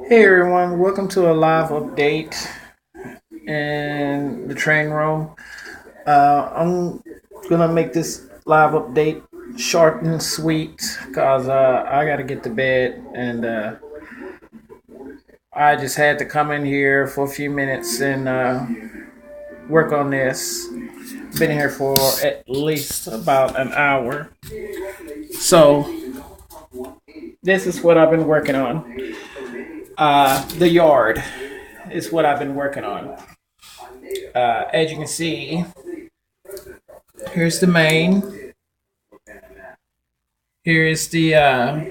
Hey everyone, welcome to a live update in the train room. I'm gonna make this live update short and sweet because I gotta get to bed and I just had to come in here for a few minutes and work on this. Been here for at least about an hour. So, this is what I've been working on. The yard is what I've been working on. As you can see, here's the main. Here is the uh,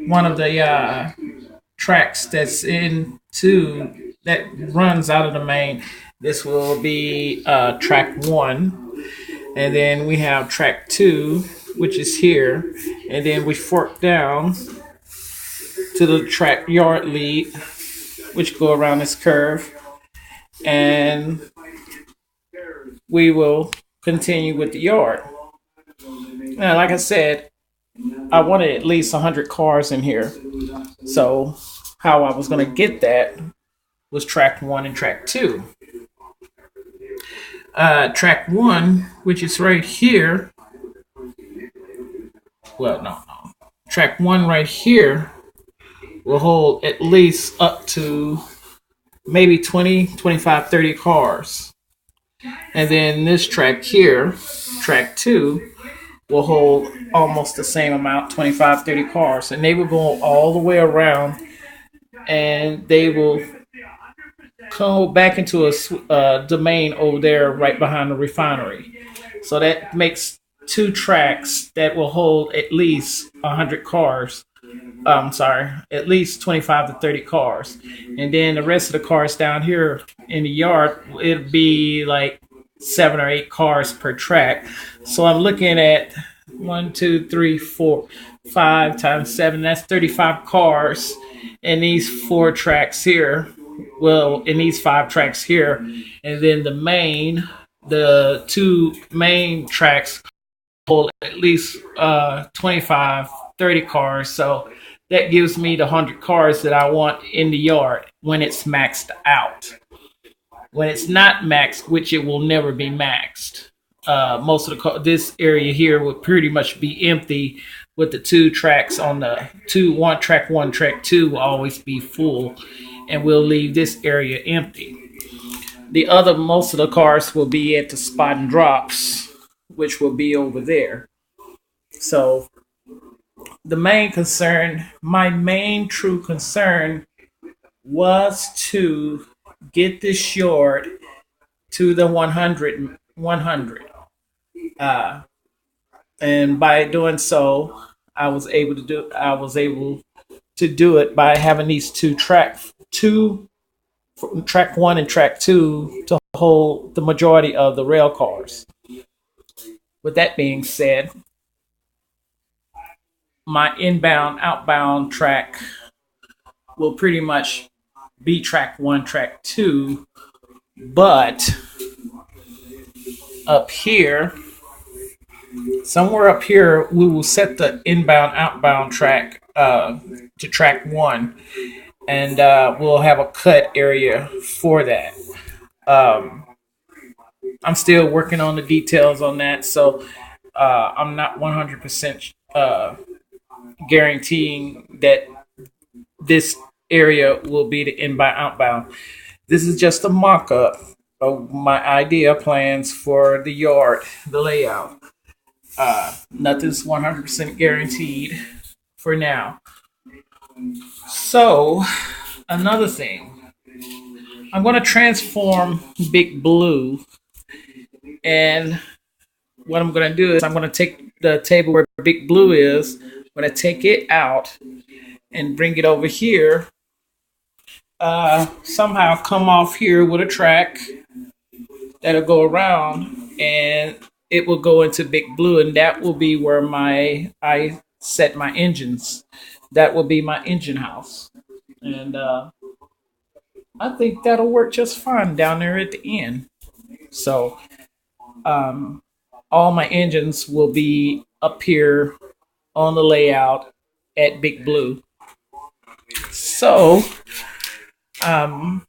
one of the tracks that's into that runs out of the main. This will be track one, and then we have track two, which is here, and then we fork down to the track yard lead, which go around this curve, and we will continue with the yard. Now, like I said, I wanted at least 100 cars in here. So, how I was going to get that was track one and track two. Track one, which is right here. Well, no. Track one right here will hold at least up to maybe 20, 25, 30 cars. And then this track here, track two, will hold almost the same amount, 25, 30 cars. And they will go all the way around and they will go back into a domain over there right behind the refinery. So that makes two tracks that will hold at least 100 cars. I'm sorry, at least 25 to 30 cars. And then the rest of the cars down here in the yard, it'll be like 7 or 8 cars per track. So I'm looking at 1, 2, 3, 4, 5 times 7. That's 35 cars in these four tracks here. Well, in these five tracks here. And then the two main tracks hold at least 25, 30 cars. So that gives me the 100 cars that I want in the yard when it's maxed out. When it's not maxed, which it will never be maxed, most of this area here would pretty much be empty, with the two tracks on the track one, track two will always be full, and we'll leave this area empty. The other most of the cars will be at the spot and drops, which will be over there. So my main true concern was to get this yard to the 100. Uh, and by doing so, I was able to do it by having these two track one and track two to hold the majority of the rail cars. With that being said, my inbound outbound track will pretty much be track one, track two, but up here, somewhere up here, we will set the inbound outbound track to track one, and we'll have a cut area for that. Um, I'm still working on the details on that, so I'm not 100% guaranteeing that this area will be the inbound outbound. This is just a mock up of my idea plans for the yard, the layout. Nothing's 100% guaranteed for now. So, another thing, I'm going to transform Big Blue, and what I'm going to do is I'm going to take the table where Big Blue is, I'm going to take it out and bring it over here. Somehow come off here with a track that'll go around, and it will go into Big Blue, and that will be where I set my engines. That will be my engine house, and I think that'll work just fine down there at the end. So all my engines will be up here on the layout, at Big Blue. So, um,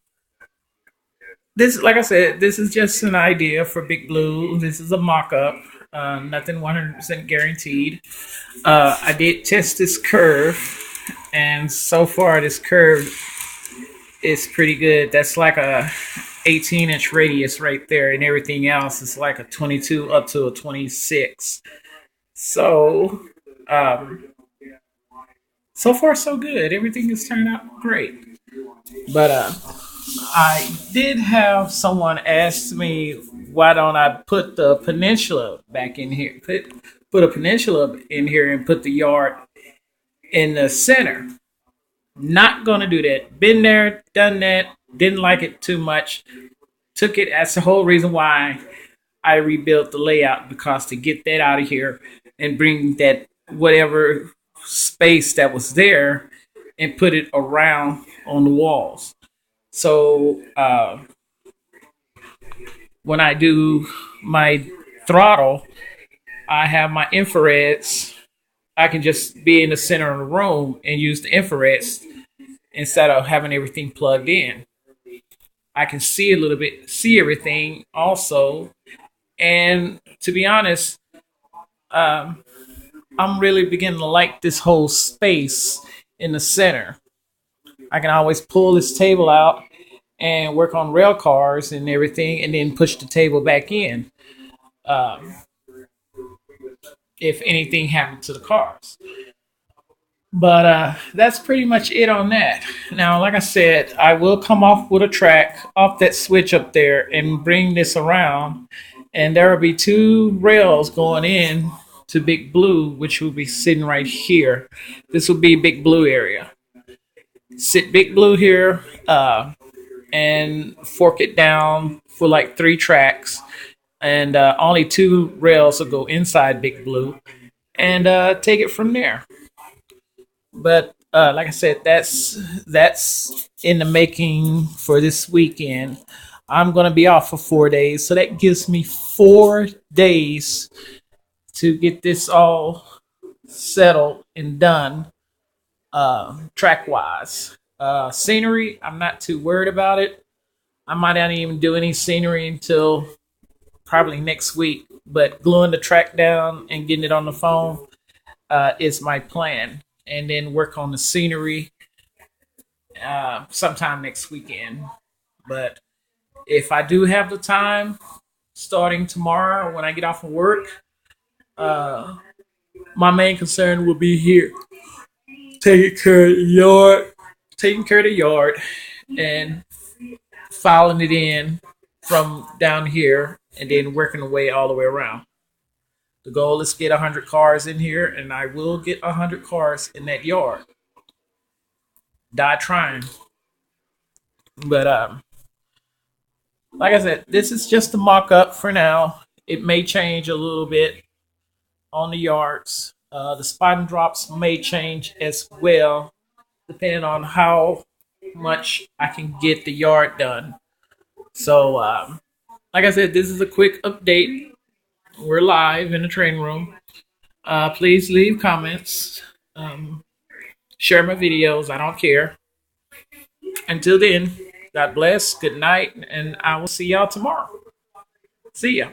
this, like I said, this is just an idea for Big Blue. This is a mock-up. Nothing 100% guaranteed. I did test this curve, and so far this curve is pretty good. That's like a 18-inch radius right there, and everything else is like a 22 up to a 26. So, um, so far so good. Everything has turned out great. But I did have someone ask me why don't I put the peninsula back in here? Put a peninsula in here and put the yard in the center. Not gonna do that. Been there, done that. Didn't like it too much. Took it. That's the whole reason why I rebuilt the layout, because to get that out of here and bring that whatever space that was there and put it around on the walls. So when I do my throttle, I have my infrareds. I can just be in the center of the room and use the infrareds instead of having everything plugged in. I can see a little bit, see everything also. And to be honest, um, I'm really beginning to like this whole space in the center. I can always pull this table out and work on rail cars and everything, and then push the table back in um, if anything happened to the cars. But that's pretty much it on that. Now, like I said, I will come off with a track off that switch up there and bring this around, and there will be two rails going in to Big Blue, which will be sitting right here. This will be Big Blue area. Sit Big Blue here, and fork it down for like three tracks, and only two rails will go inside Big Blue, and take it from there. But like I said, that's in the making for this weekend. I'm gonna be off for 4 days, so that gives me 4 days to get this all settled and done track wise. Scenery, I'm not too worried about it. I might not even do any scenery until probably next week. But gluing the track down and getting it on the phone is my plan. And then work on the scenery sometime next weekend. But if I do have the time, starting tomorrow when I get off of work, uh, my main concern will be here, taking care of the yard, taking care of the yard, and filing it in from down here, and then working the way all the way around. The goal is to get 100 cars in here, and I will get 100 cars in that yard. Die trying. But like I said, this is just a mock up for now. It may change a little bit on the yards. The spot and drops may change as well, depending on how much I can get the yard done. So, like I said, this is a quick update. We're live in the training room. Please leave comments. Share my videos. I don't care. Until then, God bless. Good night. And I will see y'all tomorrow. See ya.